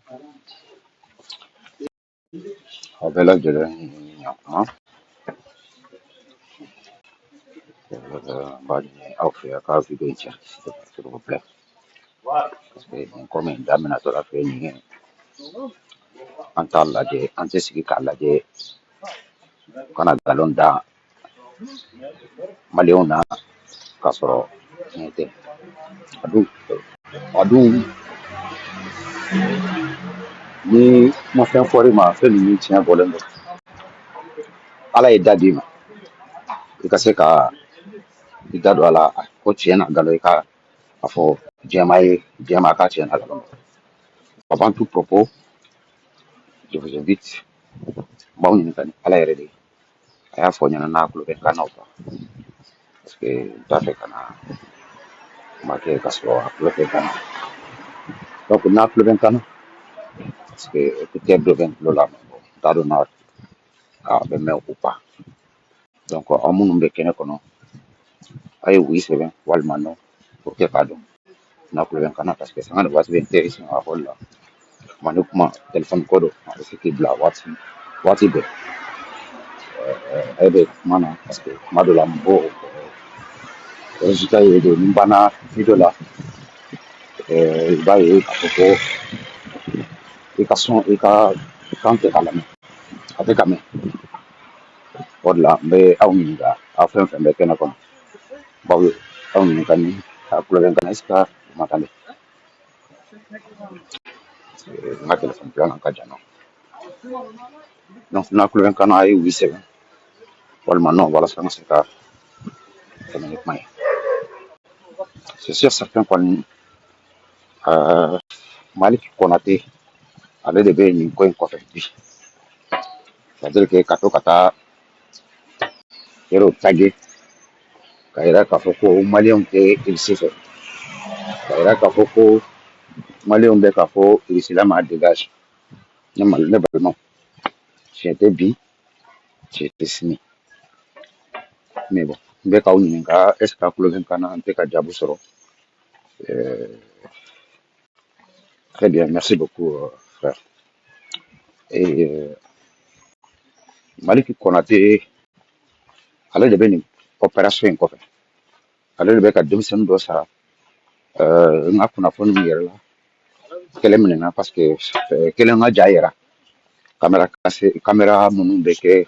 A bɛɛ lajɛlen ɲankuma b'a ɲini aw fɛ a ka video in cɛ s'il vous plaît parce que nin ko min daminɛtɔ la fɛ nin ye an t'a lajɛ an tɛ sigi k'a lajɛ kana nkalon da maliyɛnw na k'a sɔrɔ tiɲɛ tɛ a dun ni ma fɛn fɔr'i ma fɛn min ni tiɲɛ bɔlen don ala ye da d'i ma i ka se ka i da don a la ko tiɲɛ na nkalon i ka a fɔ jɛma k'a tiɲɛ na nkalon avant tout propos je vous invite n b'aw ɲininka ni ala yɛrɛ de ye a y'a fɔ n ɲɛna n'a tulo bɛ n kan na o kan parce que n t'a fɛ ka na kuma kɛ k'a sɔrɔ a tulo tɛ n kan na donc n'a tulo bɛ n kan na parce que écouteur dɔ bɛ n tulo la n t'a dɔn n'a bɛ mɛn ou pas donc aw minnu bɛ kɛnɛ kɔnɔ a ye oui sɛbɛn walima non pour que k'a dɔn n'a tulo bɛ n kan na parce que sanga ni waati bɛ n terisi a fɔli la kuma ni kuma téléphone ko don a bɛ se k'i bila waati bɛɛ a bɛ kuma na parce que kuma dɔ la n b'o résultat ye de ni n banna video la i b'a ye k'a fɔ ko i ka sɔn i ka kan tɛ ka lamɛn a tɛ ka mɛn o de la n bɛ aw ɲininka aw fɛn fɛn bɛ kɛnɛ kɔnɔ baw ye aw ɲininka ni a tulo bɛ n kan na est ce que u m'entendez n ka téléphone dilan ka jan nɔ donc n'a tulo bɛ n kan na a ye oui sɛbɛn walima non walasa n ka se ka tɛmɛ ni kuma ye c'est sûr certain kɔni Maliki Konate ale de bɛ nin ko in kɔfɛ bi c'est à dire que ka to ka taa yɔrɔw tage ka yira k'a fɔ ko maliyɛnw tɛ irisi fɛ ka yira k'a fɔ ko maliyɛnw bɛ k'a fɔ irisila ma dégage ne balimaw tiɲɛ tɛ bi tiɲɛ tɛ sini mais bon n bɛ k'aw ɲininka est ce que a tulo bɛ n kan na n tɛ ka jaabi sɔrɔ très bien merci beaucoup frère et Maliki Konate ale de bɛ nin opération in kɔfɛ ale de bɛ ka denmisɛnnin dɔ sara n ka kunnafoni min yɛrɛ la kɛlɛ minɛna parce que kelen ka ja yɛrɛ kamera minnu bɛ kɛ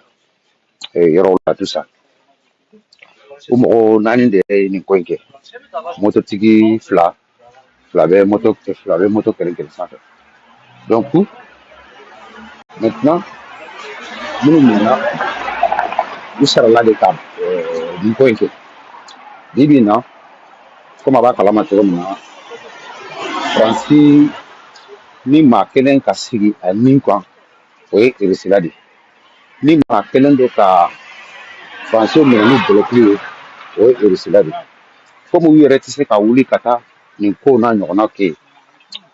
yɔrɔw la tout ça o mɔgɔ naani de ye nin ko in kɛ mototigi fila bɛ moto kelen kelen sanfɛ donc maintenant minnu minɛna u sarala de ka nin ko in kɛ bi bi in na komi a b'a kalama cogo min na Faransi ni maa kelen ka sigi a nin kan o ye irisila de ye ni maa kelen don ka Faransiw minɛ ni bɔlɔkili ye o ye irisila de ye komi u yɛrɛ tɛ se ka wuli ka taa nin ko n'a ɲɔgɔnna kɛ yen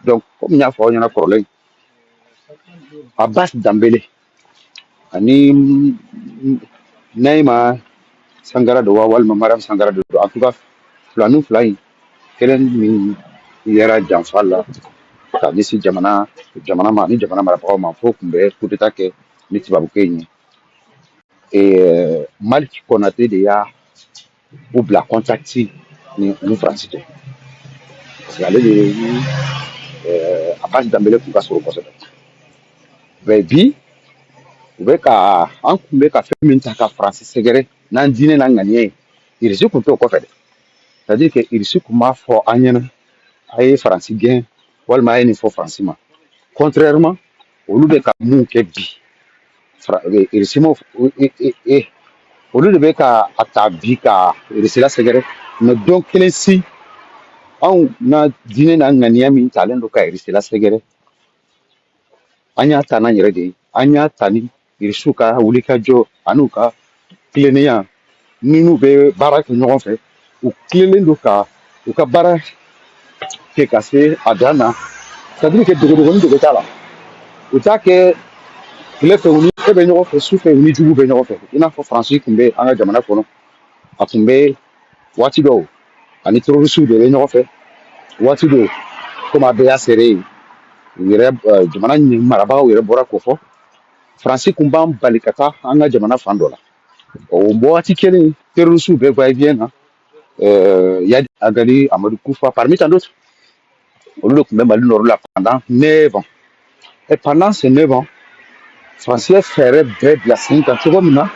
donc komi n y'a fɔ aw ɲɛna kɔrɔlen Abbas Dambele ani Nayima Sangara don wa walima Mariam Sangara don en tout cas filanin fila in kelen min yɛrɛ janfa la ka ɲɛsin jamana ma ani jamana marabagaw ma fo tun bɛ coup d'état kɛ ni tubabukɛ in ye Maliki Konate de y'a u bila contact ni Faransi cɛ parce que ale de ni Abbas Dambele tun ka surun kosɛbɛ mais bi u bɛ ka an tun bɛ ka fɛn min ta ka Faransi sɛgɛrɛ n'an diinɛ n'an ŋaniya ye irisi tun t'o kɔfɛ dɛ c'est à dire que irisi tun b'a fɔ an ɲɛna a ye Faransi gɛn walima a ye nin fɔ Faransi ma contrairement olu bɛ ka mun kɛ bi irisi ma olu de bɛ ka a ta bi ka irisi lasɛgɛrɛ mais don kelen si anw na diinɛ n'an ŋaniya min talen don ka irisi lasɛgɛrɛ an y'a ta n'an yɛrɛ de ye an y'a ta ni irisiw ka wulikajɔ an'u ka tilennenya ni n'u bɛ baara kɛ ɲɔgɔn fɛ u tilelen don ka u ka baara kɛ ka se a dan na c'est à dire que dogodogonin de bɛ k'a la u t'a kɛ tile fɛ u ni e bɛ ɲɔgɔn fɛ su fɛ u ni jugu bɛ ɲɔgɔn fɛ i n'a fɔ Faransi tun bɛ an ka jamana kɔnɔ a tun bɛ waati dɔw ani terrorisiw de bɛ ɲɔgɔn fɛ waati dɔw komi a bɛɛ y'a seere ye jamana marabagaw yɛrɛ bɔra k'o fɔ faransi kun b'an bali ka taa an ka jamana fan dɔ la o waati kelen terrorisiw bɛɛ va-et-vient na Yad Agali, Amadou Koufa, parmi tant d'autres. Olu de tun bɛ Mali nɔrɔ la pendant 9 ans. Et pendant ces 9 ans, Français fɛɛrɛ bɛɛ bila sen kan cogo min na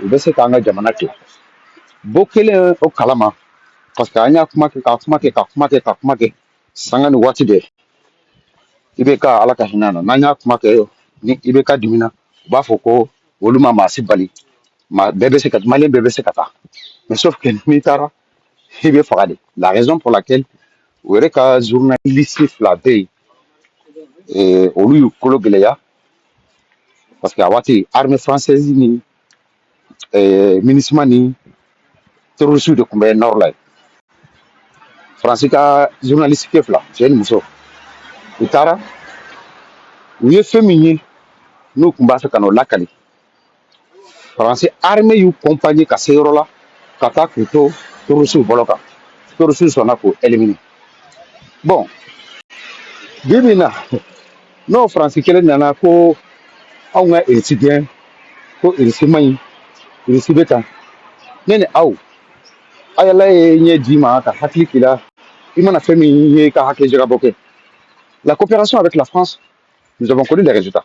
u bɛ se k'an ka jamana tila. Bɔ kelen o kalama parce que an y'a kuma kɛ ka kuma kɛ ka kuma kɛ ka kuma kɛ sanga ni waati bɛɛ IBK ala ka hinɛ na n'an y'a kuma kɛ ni IBK dimina u b'a fɔ ko olu ma maa si bali bɛɛ bɛ se ka maliyɛn bɛɛ bɛ se ka taa mais sauf que n'i taara i bɛ faga de la raison pour laquelle u yɛrɛ ka journaliste fila bɛ yen olu y'u kolo gɛlɛya parce que a waati armée française ni MINUSMA ni terroriste de tun bɛ nord la yen faransi ka journaliste kɛ fila cɛ ni muso u taara u ye fɛn min ye n'u tun b'a fɛ ka n'o lakali faransi armée y'u compagnie ka se yɔrɔ la ka taa k'u to terroriste bɔlɔ kan terroriste sɔnna k'o éliminer bon bi bi in na n'o faransi kelen nana ko anw ka étudiant ko irisi man ɲi irisi bɛ tan ne ni aw ayala ye ɲɛ d'i ma ka hakili k'i la i mana fɛn min ye ka hakili jagabɔ kɛ la coopération avec la France nous avons connu les résultats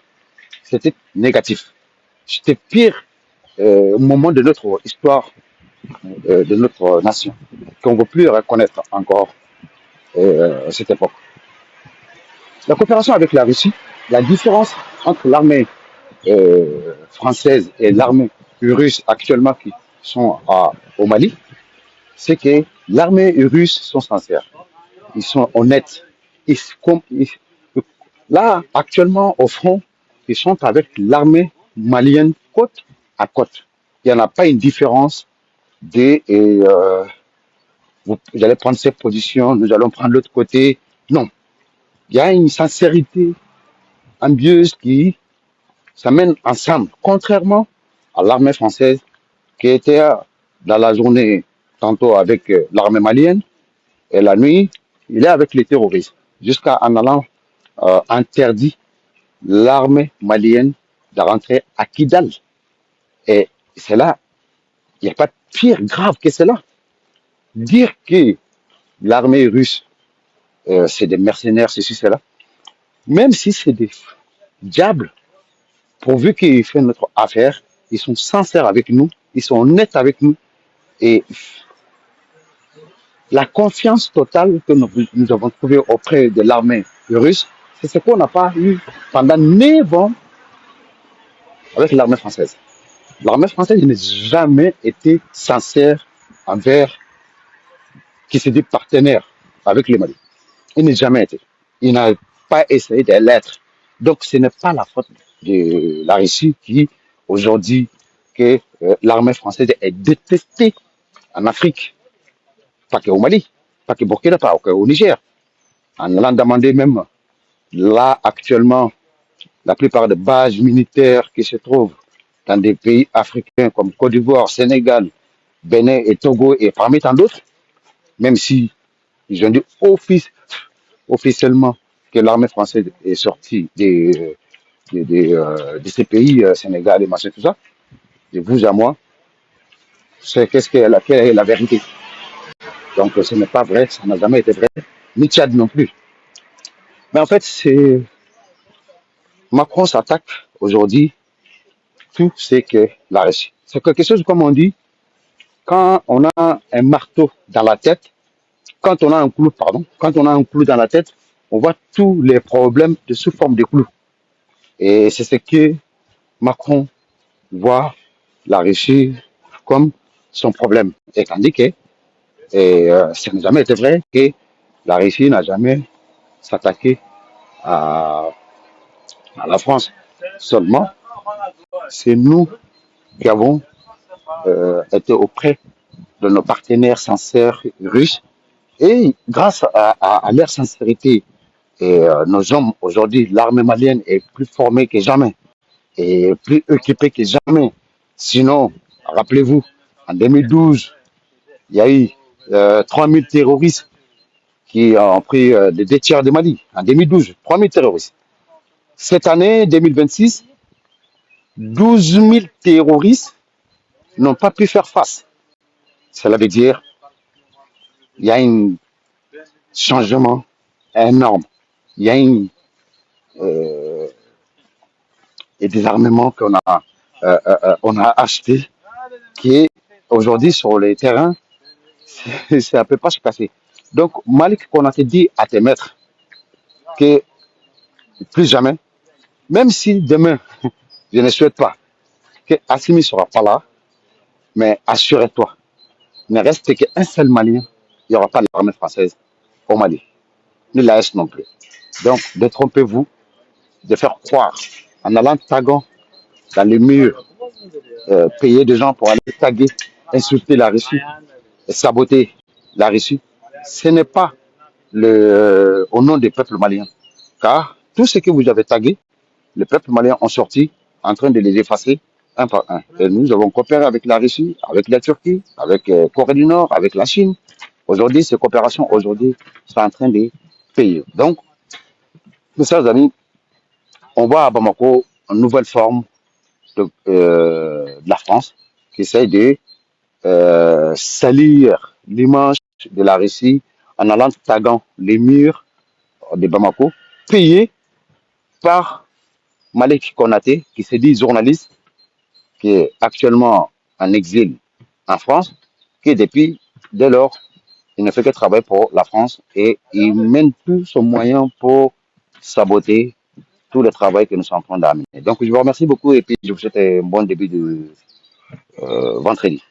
c'était négatif c'était pire moment de notre histoire de notre nation qu'on ne veut plus reconnaître encore cette époque la coopération avec la Russie la différence entre l'armée française et l'armée russe actuellement qui sont au Mali, c'est que l'armée russe sont sincères, ils sont honnêtes. Là, actuellement, au front, ils sont avec l'armée malienne côte à côte. Il n'y en a pas une différence vous allez prendre cette position, nous allons prendre l'autre côté. Non, il y a une sincérité ambieuse qui s'amène ensemble, contrairement à l'armée française qui était dans la journée tantôt avec l'armée malienne et la nuit, il est avec les terroristes, jusqu'à en allant interdit l'armée malienne de rentrer à Kidal. Et c'est là, il n'y a pas de pire grave que cela. Dire que l'armée russe, c'est des mercenaires, ceci, cela, même si c'est des diables, pourvu qu'ils font notre affaire, ils sont sincères avec nous, ils sont honnêtes avec nous, et la confiance totale que nous avons trouvée auprès de l'armée russe, c'est ce qu'on n'a pas eu pendant 9 ans avec l'armée française. L'armée française n'a jamais été sincère envers qui se dit partenaire avec le Mali. Il n'a jamais été. Il n'a pas essayé de l'être. Donc ce n'est pas la faute de la Russie qui, aujourd'hui, que l'armée française est détestée en Afrique. Pas qu'au Mali, pas qu'au Burkina, pas qu'au Niger. En allant demander même, là, actuellement, la plupart des bases militaires qui se trouvent dans des pays africains comme Côte d'Ivoire, Sénégal, Bénin et Togo et parmi tant d'autres, même si ils ont dit officiellement que l'armée française est sortie de ces pays, Sénégal et machin, tout ça, de vous à moi, c'est quelle est la vérité. Donc ce n'est pas vrai, ça n'a jamais été vrai, ni Tchad non plus. Mais en fait, Macron s'attaque aujourd'hui tout c'est que la Russie. C'est quelque chose comme on dit, quand on a un marteau dans la tête, quand on a un clou, pardon, quand on a un clou dans la tête, on voit tous les problèmes sous forme de clous. Et c'est ce que Macron voit la Russie comme son problème. Et tandis que ça n'a jamais été vrai que la Russie n'a jamais s'attaqué à la France. Seulement, c'est nous qui avons été auprès de nos partenaires sincères russes et grâce à leur sincérité et nos hommes aujourd'hui, l'armée malienne est plus formée que jamais et plus équipée que jamais. Sinon, rappelez-vous, en 2012, il y a eu 3000 terroristes qui ont pris des 2 tiers de Mali en 2012, 3 000 terroristes. Cette année, 2026, 12 000 terroristes n'ont pas pu faire face. Cela veut dire qu'il y a un changement énorme. Il y a des désarmements on a acheté qui est aujourd'hui sur les terrains, ça ne peut pas se passer. Donc, Malik Konaté dit à tes maîtres que plus jamais, même si demain, je ne souhaite pas que Assimi ne sera pas là, mais assurez-toi, il ne reste qu'un seul Malien, il n'y aura pas l'armée française au Mali, ni l'AS non plus. Donc, détrompez-vous de faire croire en allant taguant dans les murs, payer des gens pour aller taguer, insulter la Russie, saboter la Russie. Ce n'est pas au nom des peuples maliens. Car tout ce que vous avez tagué, les peuples maliens ont sorti en train de les effacer un par un. Et nous avons coopéré avec la Russie, avec la Turquie, avec la Corée du Nord, avec la Chine. Aujourd'hui, ces coopérations aujourd'hui sont en train de payer. Donc, mes chers amis, on voit à Bamako une nouvelle forme de la France qui essaie de salir l'image de la Russie en allant taguant les murs de Bamako, payés par Malik Konaté, qui se dit journaliste, qui est actuellement en exil en France, qui depuis, dès lors, il ne fait que travailler pour la France et il mène tout son moyen pour saboter tout le travail que nous sommes en train d'amener. Donc, je vous remercie beaucoup et puis je vous souhaite un bon début de vendredi.